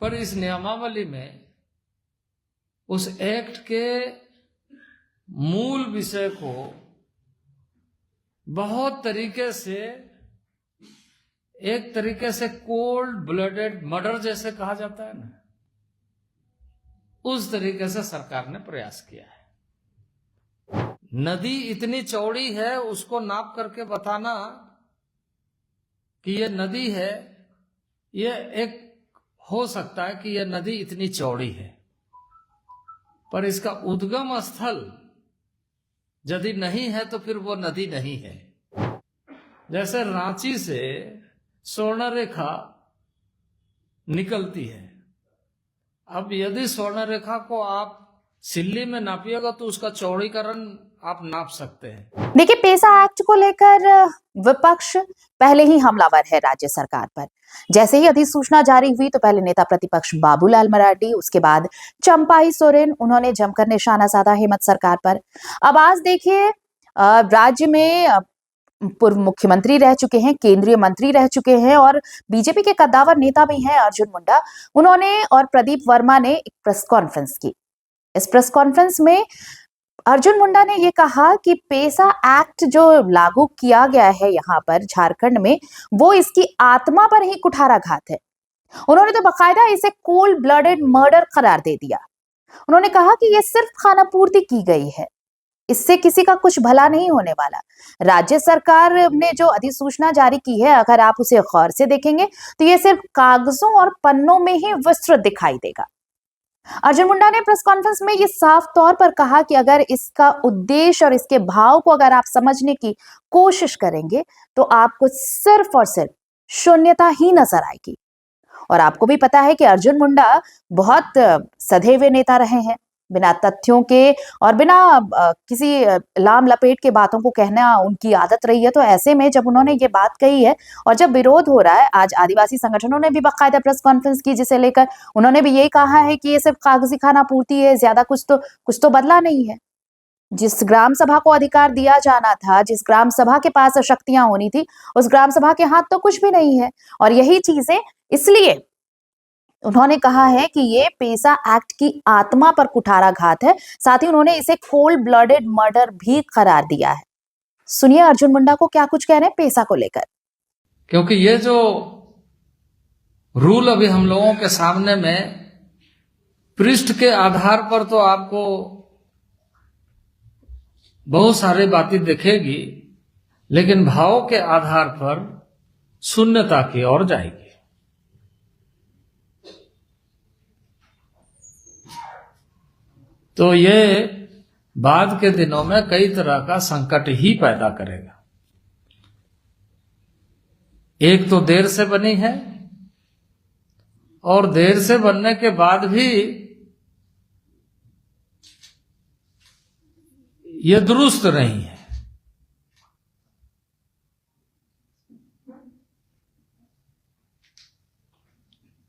पर इस नियमावली में उस एक्ट के मूल विषय को बहुत तरीके से, एक तरीके से कोल्ड ब्लडेड मर्डर जैसे कहा जाता है ना, उस तरीके से सरकार ने प्रयास किया है। नदी इतनी चौड़ी है, उसको नाप करके बताना कि ये नदी है, ये एक हो सकता है कि यह नदी इतनी चौड़ी है, पर इसका उद्गम स्थल यदि नहीं है तो फिर वो नदी नहीं है। जैसे रांची से स्वर्ण रेखा निकलती है, अब यदि स्वर्ण रेखा को आप सिल्ली में नापिएगा तो उसका चौड़ीकरण आप नाप सकते हैं। देखिए, पेसा एक्ट को लेकर विपक्ष पहले ही हमलावर है राज्य सरकार पर। जैसे ही अधिसूचना जारी हुई तो पहले नेता प्रतिपक्ष बाबूलाल मरांडी, उसके बाद चंपाई सोरेन, उन्होंने जमकर निशाना साधा हेमंत सरकार पर। अब आज देखिए, राज्य में पूर्व मुख्यमंत्री रह चुके हैं, केंद्रीय मंत्री रह चुके हैं और बीजेपी के कद्दावर नेता भी हैं अर्जुन मुंडा। उन्होंने और प्रदीप वर्मा ने एक प्रेस कॉन्फ्रेंस की। इस प्रेस कॉन्फ्रेंस में अर्जुन मुंडा ने यह कहा कि पेसा एक्ट जो लागू किया गया है यहाँ पर झारखंड में, वो इसकी आत्मा पर ही कुठाराघात है। उन्होंने तो बकायदा इसे कोल्ड ब्लडेड मर्डर करार दे दिया। उन्होंने कहा कि यह सिर्फ खानापूर्ति की गई है, इससे किसी का कुछ भला नहीं होने वाला। राज्य सरकार ने जो अधिसूचना जारी की है, अगर आप उसे गौर से देखेंगे तो यह सिर्फ कागजों और पन्नों में ही विस्तृत दिखाई देगा। अर्जुन मुंडा ने प्रेस कॉन्फ्रेंस में यह साफ तौर पर कहा कि अगर इसका उद्देश्य और इसके भाव को अगर आप समझने की कोशिश करेंगे तो आपको सिर्फ और सिर्फ शून्यता ही नजर आएगी। और आपको भी पता है कि अर्जुन मुंडा बहुत सधे हुए नेता रहे हैं, बिना तथ्यों के और बिना किसी लाम लपेट के बातों को कहना उनकी आदत रही है। तो ऐसे में जब उन्होंने ये बात कही है और जब विरोध हो रहा है, आज आदिवासी संगठनों ने भी बाकायदा प्रेस कॉन्फ्रेंस की जिसे लेकर उन्होंने भी यही कहा है कि ये सिर्फ कागजी खाना पूर्ति है, ज्यादा कुछ तो बदला नहीं है। जिस ग्राम सभा को अधिकार दिया जाना था, जिस ग्राम सभा के पास शक्तियां होनी थी, उस ग्राम सभा के हाथ तो कुछ भी नहीं है। और यही चीजें, इसलिए उन्होंने कहा है कि ये पेसा एक्ट की आत्मा पर कुठाराघात है। साथ ही उन्होंने इसे कोल्ड ब्लडेड मर्डर भी करार दिया है। सुनिए अर्जुन मुंडा को क्या कुछ कह रहे हैं पेसा को लेकर। क्योंकि ये जो रूल अभी हम लोगों के सामने में पृष्ठ के आधार पर तो आपको बहुत सारी बातें दिखेगी, लेकिन भाव के आधार पर शून्यता की ओर जाएगी। तो ये बाद के दिनों में कई तरह का संकट ही पैदा करेगा। एक तो देर से बनी है और देर से बनने के बाद भी ये दुरुस्त नहीं है।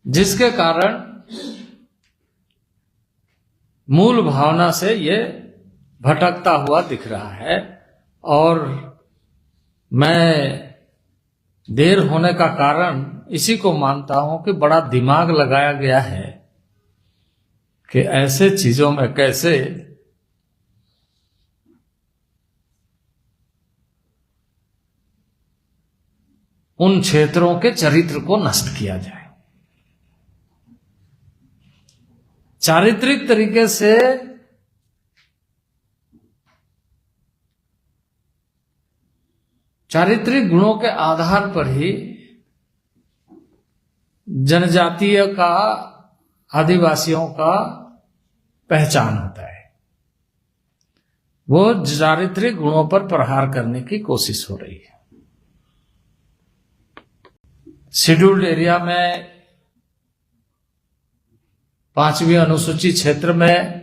जिसके कारण मूल भावना से ये भटकता हुआ दिख रहा है। और मैं देर होने का कारण इसी को मानता हूं कि बड़ा दिमाग लगाया गया है कि ऐसे चीजों में कैसे उन क्षेत्रों के चरित्र को नष्ट किया जाए। चारित्रिक तरीके से चारित्रिक गुणों के आधार पर ही जनजातीय का, आदिवासियों का पहचान होता है। वो चारित्रिक गुणों पर प्रहार करने की कोशिश हो रही है। शेड्यूल्ड एरिया में 5वीं अनुसूची क्षेत्र में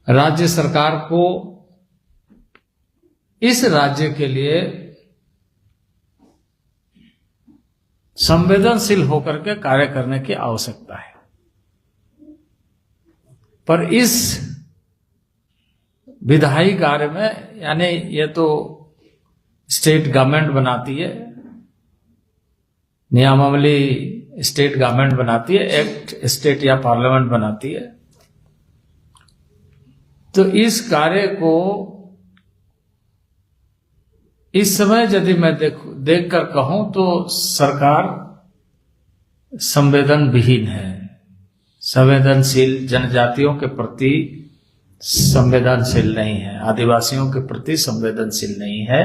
राज्य सरकार को इस राज्य के लिए संवेदनशील होकर के कार्य करने की आवश्यकता है। पर इस विधायी कार्य में, यानी ये तो स्टेट गवर्नमेंट बनाती है, नियमावली स्टेट गवर्नमेंट बनाती है, एक्ट स्टेट या पार्लियामेंट बनाती है। तो इस कार्य को इस समय यदि मैं देख कर कहूं तो सरकार संवेदन विहीन है, संवेदनशील जनजातियों के प्रति संवेदनशील नहीं है, आदिवासियों के प्रति संवेदनशील नहीं है।